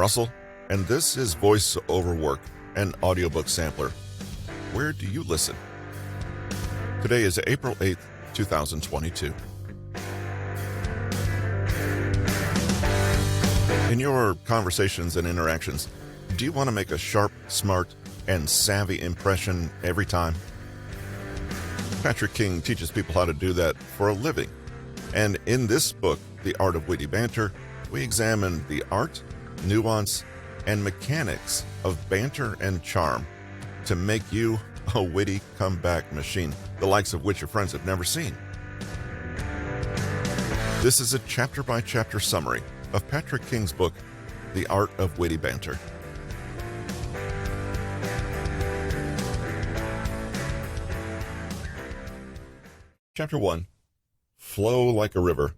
Russell, and this is Voice Over Work, an audiobook sampler. Where do you listen? Today is April 8th, 2022. In your conversations and interactions, do you want to make a sharp, smart, and savvy impression every time? Patrick King teaches people how to do that for a living. And in this book, The Art of Witty Banter, we examine the art, nuance, and mechanics of banter and charm to make you a witty comeback machine, the likes of which your friends have never seen. This is a chapter-by-chapter summary of Patrick King's book, The Art of Witty Banter. Chapter 1. Flow Like a River.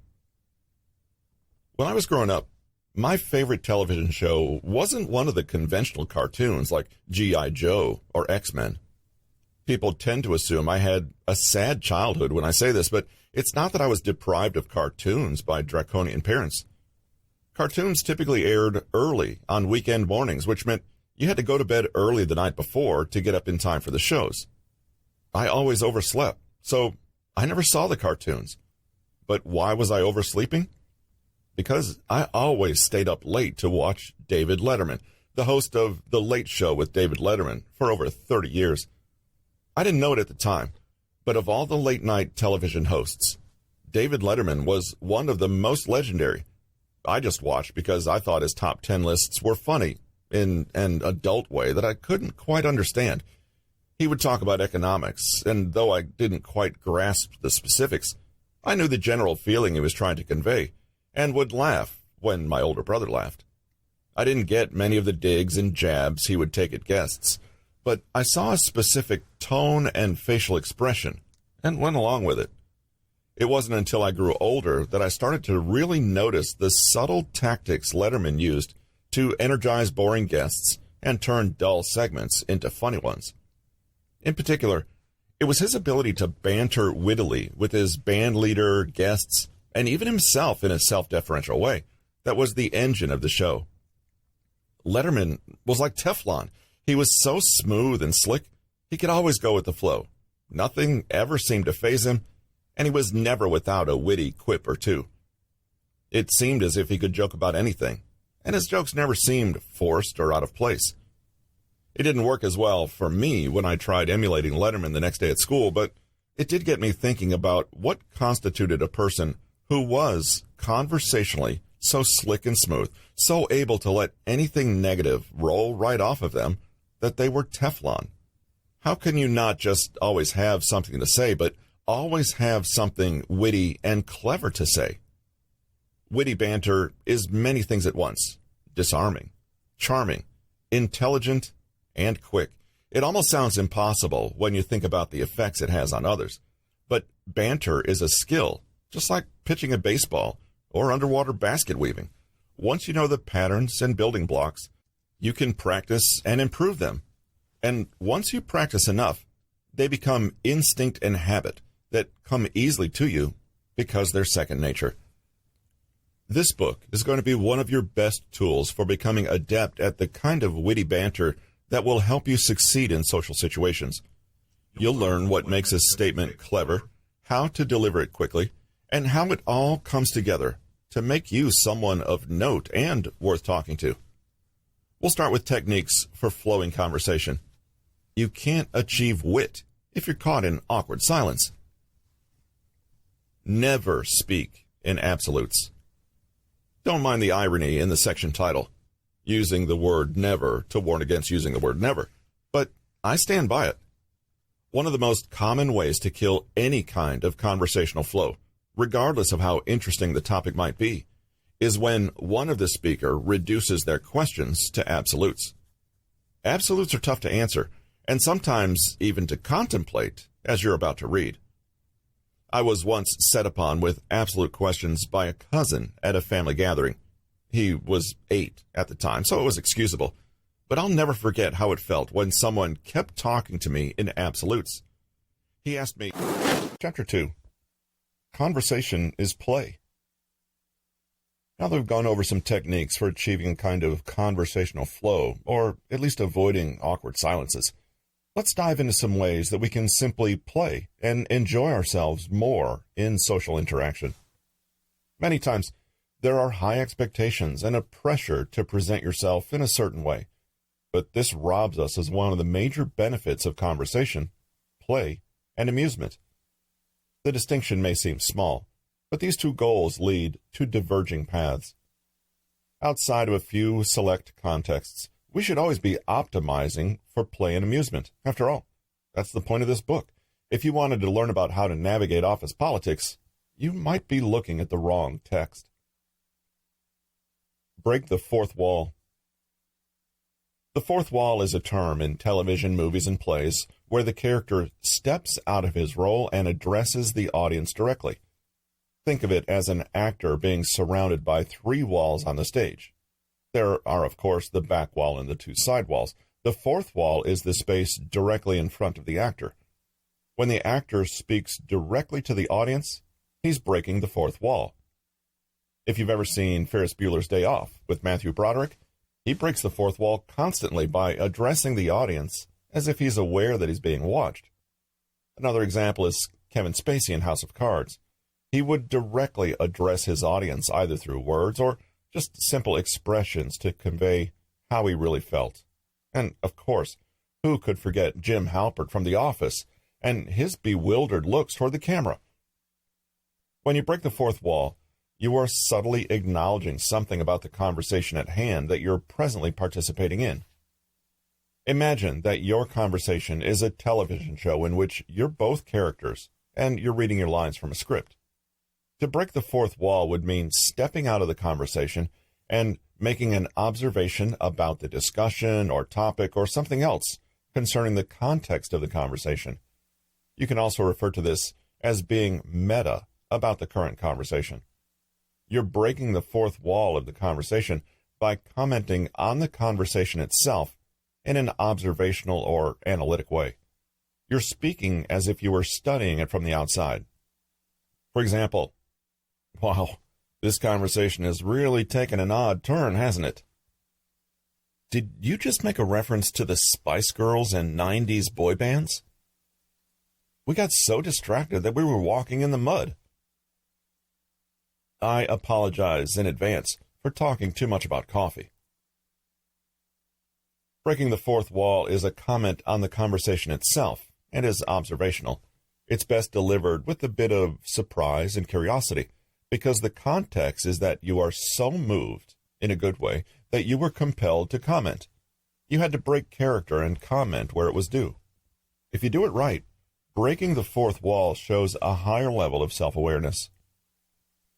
When I was growing up, my favorite television show wasn't one of the conventional cartoons like G.I. Joe or X-Men. People tend to assume I had a sad childhood when I say this, but it's not that I was deprived of cartoons by draconian parents. Cartoons typically aired early on weekend mornings, which meant you had to go to bed early the night before to get up in time for the shows. I always overslept, so I never saw the cartoons. But why was I oversleeping? Because I always stayed up late to watch David Letterman, the host of The Late Show with David Letterman, for over 30 years. I didn't know it at the time, but of all the late-night television hosts, David Letterman was one of the most legendary. I just watched because I thought his top 10 lists were funny in an adult way that I couldn't quite understand. He would talk about economics, and though I didn't quite grasp the specifics, I knew the general feeling he was trying to convey, and would laugh when my older brother laughed. I didn't get many of the digs and jabs he would take at guests, but I saw a specific tone and facial expression, and went along with it. It wasn't until I grew older that I started to really notice the subtle tactics Letterman used to energize boring guests and turn dull segments into funny ones. In particular, it was his ability to banter wittily with his band leader, guests, and even himself in a self-deferential way that was the engine of the show. Letterman was like Teflon. He was so smooth and slick, he could always go with the flow. Nothing ever seemed to faze him, and he was never without a witty quip or two. It seemed as if he could joke about anything, and his jokes never seemed forced or out of place. It didn't work as well for me when I tried emulating Letterman the next day at school, but it did get me thinking about what constituted a person who was conversationally so slick and smooth, so able to let anything negative roll right off of them that they were Teflon. How can you not just always have something to say, but always have something witty and clever to say? Witty banter is many things at once: disarming, charming, intelligent, and quick. It almost sounds impossible when you think about the effects it has on others. But banter is a skill, just like pitching a baseball or underwater basket weaving. Once you know the patterns and building blocks, you can practice and improve them. And once you practice enough, they become instinct and habit that come easily to you because they're second nature. This book is going to be one of your best tools for becoming adept at the kind of witty banter that will help you succeed in social situations. You'll learn what makes a statement clever, how to deliver it quickly, and how it all comes together to make you someone of note and worth talking to. We'll start with techniques for flowing conversation. You can't achieve wit if you're caught in awkward silence. Never speak in absolutes. Don't mind the irony in the section title, using the word never to warn against using the word never, but I stand by it. One of the most common ways to kill any kind of conversational flow, regardless of how interesting the topic might be, is when one of the speaker reduces their questions to absolutes. Absolutes are tough to answer, and sometimes even to contemplate as you're about to read. I was once set upon with absolute questions by a cousin at a family gathering. He was 8 at the time, so it was excusable. But I'll never forget how it felt when someone kept talking to me in absolutes. He asked me, Chapter 2. Conversation is play. Now that we've gone over some techniques for achieving a kind of conversational flow, or at least avoiding awkward silences, let's dive into some ways that we can simply play and enjoy ourselves more in social interaction. Many times, there are high expectations and a pressure to present yourself in a certain way, but this robs us of one of the major benefits of conversation, play, and amusement. The distinction may seem small, but these two goals lead to diverging paths. Outside of a few select contexts, we should always be optimizing for play and amusement. After all, that's the point of this book. If you wanted to learn about how to navigate office politics, you might be looking at the wrong text. Break the fourth wall. The fourth wall is a term in television, movies, and plays where the character steps out of his role and addresses the audience directly. Think of it as an actor being surrounded by three walls on the stage. There are, of course, the back wall and the two side walls. The fourth wall is the space directly in front of the actor. When the actor speaks directly to the audience, he's breaking the fourth wall. If you've ever seen Ferris Bueller's Day Off with Matthew Broderick, he breaks the fourth wall constantly by addressing the audience as if he's aware that he's being watched. Another example is Kevin Spacey in House of Cards. He would directly address his audience either through words or just simple expressions to convey how he really felt. And, of course, who could forget Jim Halpert from The Office and his bewildered looks toward the camera? When you break the fourth wall, you are subtly acknowledging something about the conversation at hand that you're presently participating in. Imagine that your conversation is a television show in which you're both characters and you're reading your lines from a script. To break the fourth wall would mean stepping out of the conversation and making an observation about the discussion or topic or something else concerning the context of the conversation. You can also refer to this as being meta about the current conversation. You're breaking the fourth wall of the conversation by commenting on the conversation itself in an observational or analytic way. You're speaking as if you were studying it from the outside. For example, "Wow, this conversation has really taken an odd turn, hasn't it?" Did you just make a reference to the Spice Girls and 90s boy bands? We got so distracted that we were walking in the mud. I apologize in advance for talking too much about coffee. Breaking the fourth wall is a comment on the conversation itself and is observational. It's best delivered with a bit of surprise and curiosity, because the context is that you are so moved, in a good way, that you were compelled to comment. You had to break character and comment where it was due. If you do it right, breaking the fourth wall shows a higher level of self-awareness.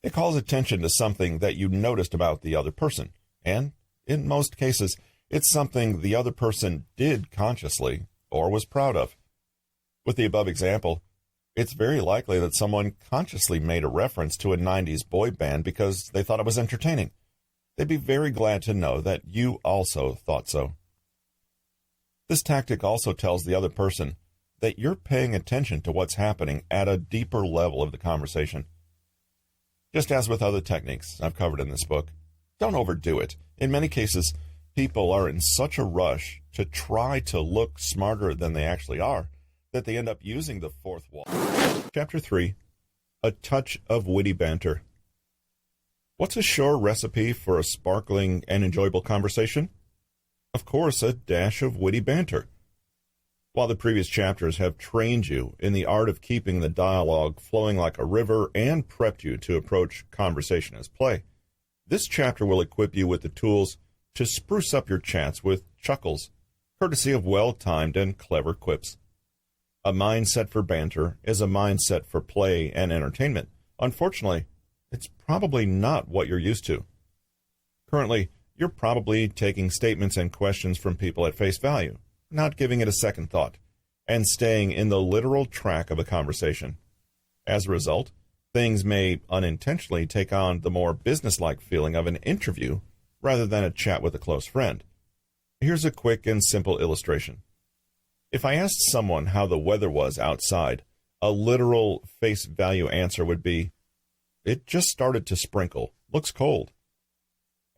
It calls attention to something that you noticed about the other person, and, in most cases, it's something the other person did consciously or was proud of. With the above example, it's very likely that someone consciously made a reference to a 90s boy band because they thought it was entertaining. They'd be very glad to know that you also thought so. This tactic also tells the other person that you're paying attention to what's happening at a deeper level of the conversation. Just as with other techniques I've covered in this book, don't overdo it. In many cases, people are in such a rush to try to look smarter than they actually are that they end up using the fourth wall. Chapter 3, A Touch of Witty Banter. What's a sure recipe for a sparkling and enjoyable conversation? Of course, a dash of witty banter. While the previous chapters have trained you in the art of keeping the dialogue flowing like a river and prepped you to approach conversation as play, this chapter will equip you with the tools to spruce up your chats with chuckles, courtesy of well-timed and clever quips. A mindset for banter is a mindset for play and entertainment. Unfortunately, it's probably not what you're used to. Currently, you're probably taking statements and questions from people at face value, not giving it a second thought, and staying in the literal track of a conversation. As a result, things may unintentionally take on the more businesslike feeling of an interview rather than a chat with a close friend. Here's a quick and simple illustration. If I asked someone how the weather was outside, a literal face value answer would be, "It just started to sprinkle. Looks cold."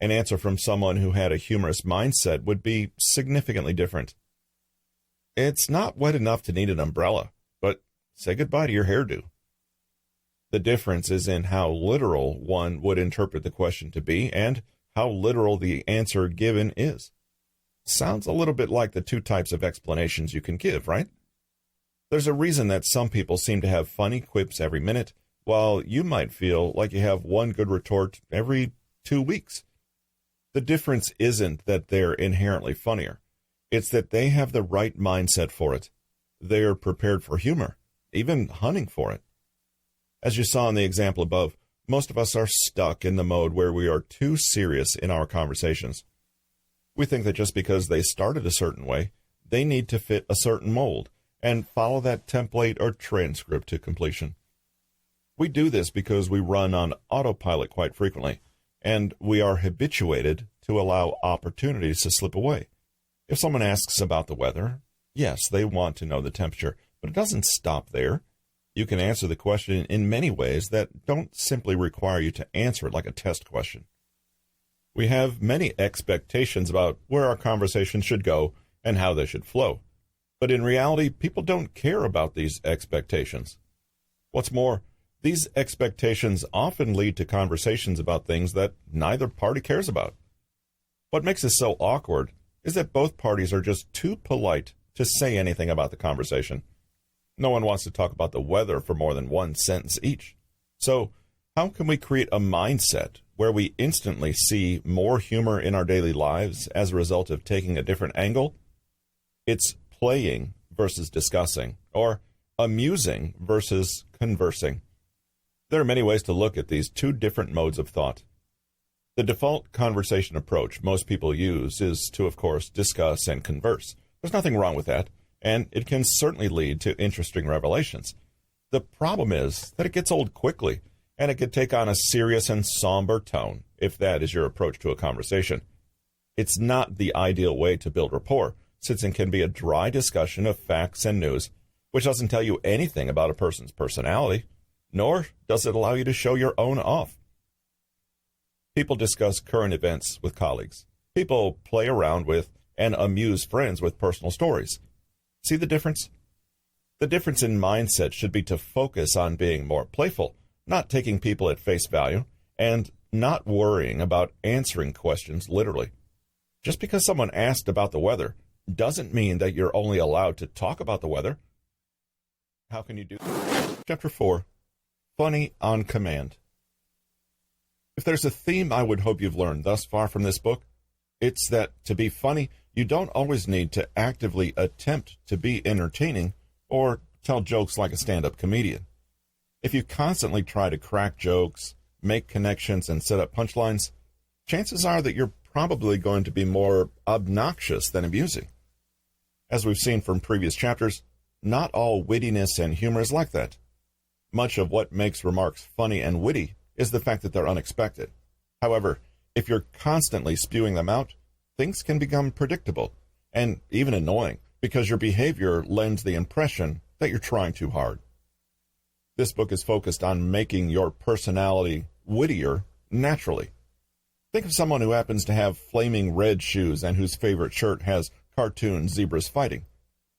An answer from someone who had a humorous mindset would be significantly different. It's not wet enough to need an umbrella, but say goodbye to your hairdo. The difference is in how literal one would interpret the question to be and how literal the answer given is. Sounds a little bit like the two types of explanations you can give, right? There's a reason that some people seem to have funny quips every minute, while you might feel like you have one good retort every 2 weeks. The difference isn't that they're inherently funnier. It's that they have the right mindset for it. They're prepared for humor, even hunting for it. As you saw in the example above, most of us are stuck in the mode where we are too serious in our conversations. We think that just because they started a certain way, they need to fit a certain mold and follow that template or transcript to completion. We do this because we run on autopilot quite frequently, and we are habituated to allow opportunities to slip away. If someone asks about the weather, yes, they want to know the temperature, but it doesn't stop there. You can answer the question in many ways that don't simply require you to answer it like a test question. We have many expectations about where our conversation should go and how they should flow. But in reality, people don't care about these expectations. What's more, these expectations often lead to conversations about things that neither party cares about. What makes this so awkward is that both parties are just too polite to say anything about the conversation. No one wants to talk about the weather for more than one sentence each. So, how can we create a mindset where we instantly see more humor in our daily lives as a result of taking a different angle? It's playing versus discussing, or amusing versus conversing. There are many ways to look at these two different modes of thought. The default conversation approach most people use is to, of course, discuss and converse. There's nothing wrong with that, and it can certainly lead to interesting revelations. The problem is that it gets old quickly, and it could take on a serious and somber tone if that is your approach to a conversation. It's not the ideal way to build rapport, since it can be a dry discussion of facts and news, which doesn't tell you anything about a person's personality, nor does it allow you to show your own off. People discuss current events with colleagues. People play around with and amuse friends with personal stories. See the difference? The difference in mindset should be to focus on being more playful, not taking people at face value, and not worrying about answering questions literally. Just because someone asked about the weather doesn't mean that you're only allowed to talk about the weather. How can you do that? Chapter 4, Funny on Command. If there's a theme I would hope you've learned thus far from this book, it's that to be funny, you don't always need to actively attempt to be entertaining or tell jokes like a stand-up comedian. If you constantly try to crack jokes, make connections, and set up punchlines, chances are that you're probably going to be more obnoxious than amusing. As we've seen from previous chapters, not all wittiness and humor is like that. Much of what makes remarks funny and witty is the fact that they're unexpected. However, if you're constantly spewing them out, things can become predictable and even annoying because your behavior lends the impression that you're trying too hard. This book is focused on making your personality wittier naturally. Think of someone who happens to have flaming red shoes and whose favorite shirt has cartoon zebras fighting.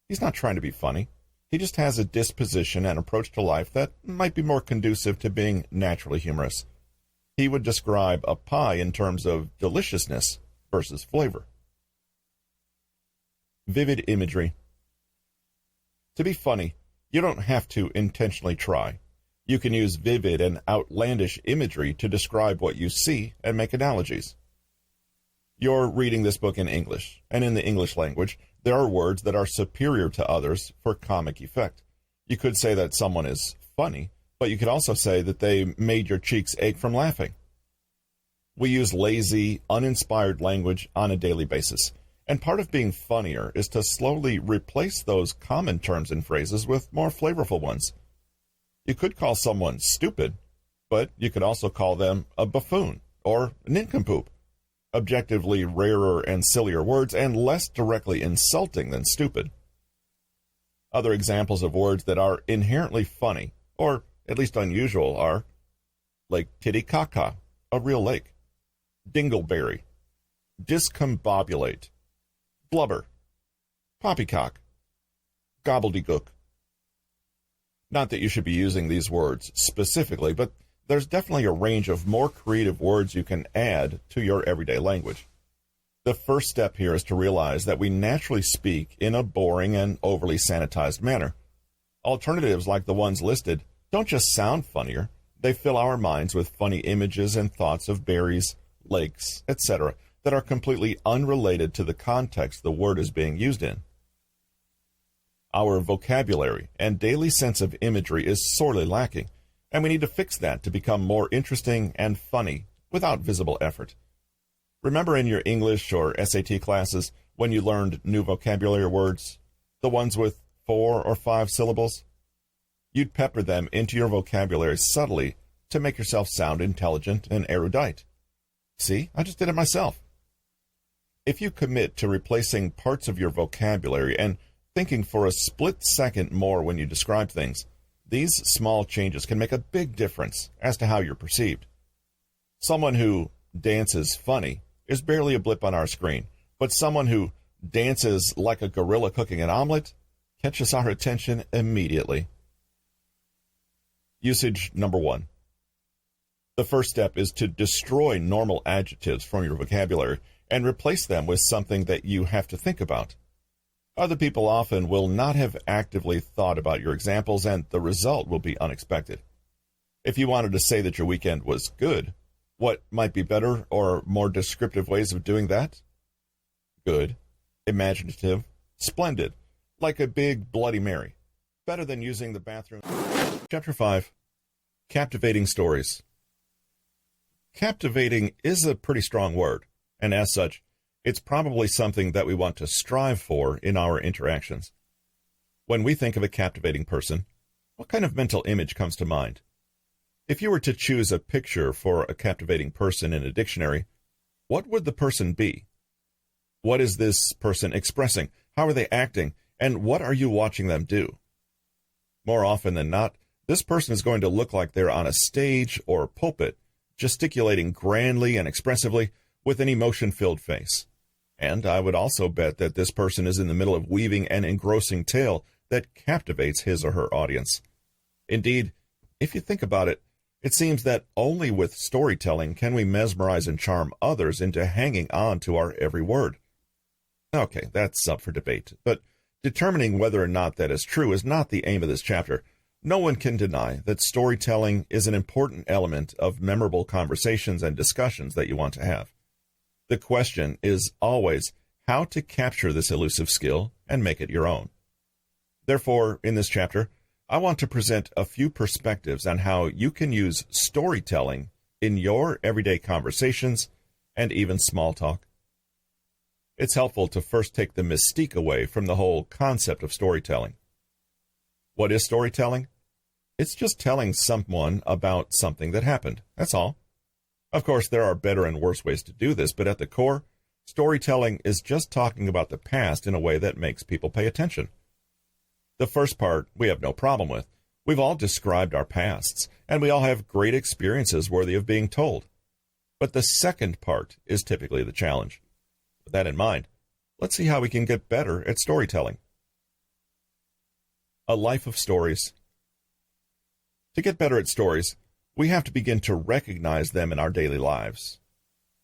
He's not trying to be funny. He just has a disposition and approach to life that might be more conducive to being naturally humorous. He would describe a pie in terms of deliciousness versus flavor. Vivid imagery. To be funny, you don't have to intentionally try. You can use vivid and outlandish imagery to describe what you see and make analogies. You're reading this book in English, and in the English language, there are words that are superior to others for comic effect. You could say that someone is funny, but you could also say that they made your cheeks ache from laughing. We use lazy, uninspired language on a daily basis, and part of being funnier is to slowly replace those common terms and phrases with more flavorful ones. You could call someone stupid, but you could also call them a buffoon or nincompoop. Objectively rarer and sillier words and less directly insulting than stupid. Other examples of words that are inherently funny, or at least unusual, are Lake Titicaca, a real lake. dingleberry, discombobulate, blubber, poppycock, gobbledygook. Not that you should be using these words specifically, but there's definitely a range of more creative words you can add to your everyday language. The first step here is to realize that we naturally speak in a boring and overly sanitized manner. Alternatives like the ones listed don't just sound funnier, they fill our minds with funny images and thoughts of berries, lakes, etc., that are completely unrelated to the context the word is being used in. Our vocabulary and daily sense of imagery is sorely lacking, and we need to fix that to become more interesting and funny without visible effort. Remember in your English or SAT classes when you learned new vocabulary words, the ones with 4 or 5 syllables? You'd pepper them into your vocabulary subtly to make yourself sound intelligent and erudite. See, I just did it myself. If you commit to replacing parts of your vocabulary and thinking for a split second more when you describe things, these small changes can make a big difference as to how you're perceived. Someone who dances funny is barely a blip on our screen, but someone who dances like a gorilla cooking an omelet catches our attention immediately. Usage number 1. The first step is to destroy normal adjectives from your vocabulary and replace them with something that you have to think about. Other people often will not have actively thought about your examples, and the result will be unexpected. If you wanted to say that your weekend was good, what might be better or more descriptive ways of doing that? Good, imaginative, splendid, like a big Bloody Mary. Better than using the bathroom. Chapter 5. Captivating Stories. Captivating is a pretty strong word, and as such, it's probably something that we want to strive for in our interactions. When we think of a captivating person, what kind of mental image comes to mind? If you were to choose a picture for a captivating person in a dictionary, what would the person be? What is this person expressing? How are they acting? And what are you watching them do? More often than not, this person is going to look like they're on a stage or pulpit, gesticulating grandly and expressively with an emotion-filled face. And I would also bet that this person is in the middle of weaving an engrossing tale that captivates his or her audience. Indeed, if you think about it, it seems that only with storytelling can we mesmerize and charm others into hanging on to our every word. Okay, that's up for debate, but determining whether or not that is true is not the aim of this chapter. No one can deny that storytelling is an important element of memorable conversations and discussions that you want to have. The question is always how to capture this elusive skill and make it your own. Therefore, in this chapter, I want to present a few perspectives on how you can use storytelling in your everyday conversations and even small talk. It's helpful to first take the mystique away from the whole concept of storytelling. What is storytelling? It's just telling someone about something that happened. That's all. Of course, there are better and worse ways to do this, but at the core, storytelling is just talking about the past in a way that makes people pay attention. The first part we have no problem with. We've all described our pasts, and we all have great experiences worthy of being told. But the second part is typically the challenge. With that in mind, let's see how we can get better at storytelling. A life of stories. To get better at stories, we have to begin to recognize them in our daily lives.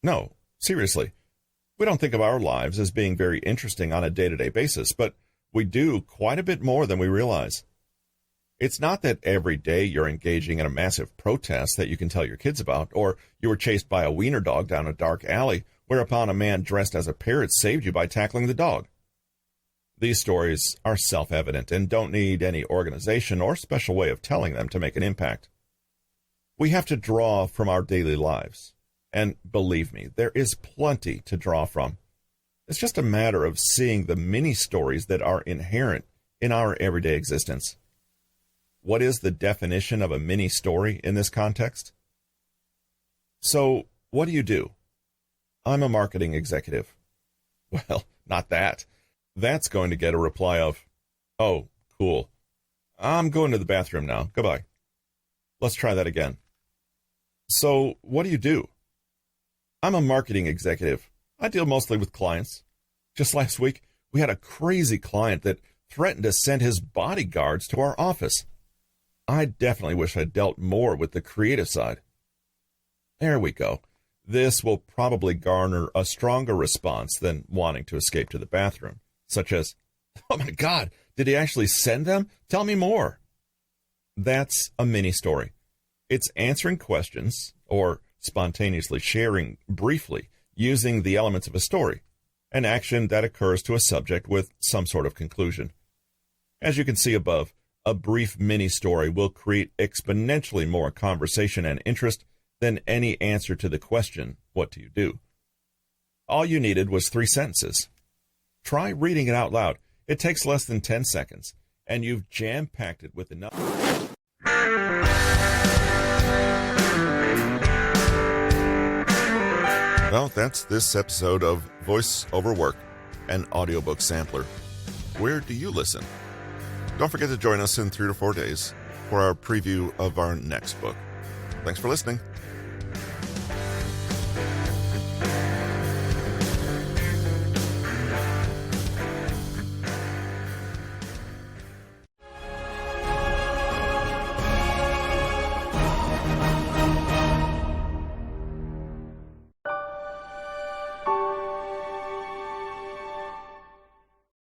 No, seriously, we don't think of our lives as being very interesting on a day-to-day basis, but we do quite a bit more than we realize. It's not that every day you're engaging in a massive protest that you can tell your kids about, or you were chased by a wiener dog down a dark alley, whereupon a man dressed as a parrot saved you by tackling the dog. These stories are self-evident and don't need any organization or special way of telling them to make an impact. We have to draw from our daily lives, and believe me, there is plenty to draw from. It's just a matter of seeing the many stories that are inherent in our everyday existence. What is the definition of a mini story in this context? So, what do? I'm a marketing executive. Well, not that. That's going to get a reply of, "Oh, cool. I'm going to the bathroom now. Goodbye." Let's try that again. So, what do? I'm a marketing executive. I deal mostly with clients. Just last week, we had a crazy client that threatened to send his bodyguards to our office. I definitely wish I'd dealt more with the creative side. There we go. This will probably garner a stronger response than wanting to escape to the bathroom, such as, "Oh my God, did he actually send them? Tell me more." That's a mini story. It's answering questions or spontaneously sharing briefly using the elements of a story, an action that occurs to a subject with some sort of conclusion. As you can see above, a brief mini story will create exponentially more conversation and interest than any answer to the question, "What do you do?" All you needed was 3 sentences. Try reading it out loud. It takes less than 10 seconds, and you've jam-packed it with enough. Well, that's this episode of Voice Over Work, an audiobook sampler. Where do you listen? Don't forget to join us in 3 to 4 days for our preview of our next book. Thanks for listening.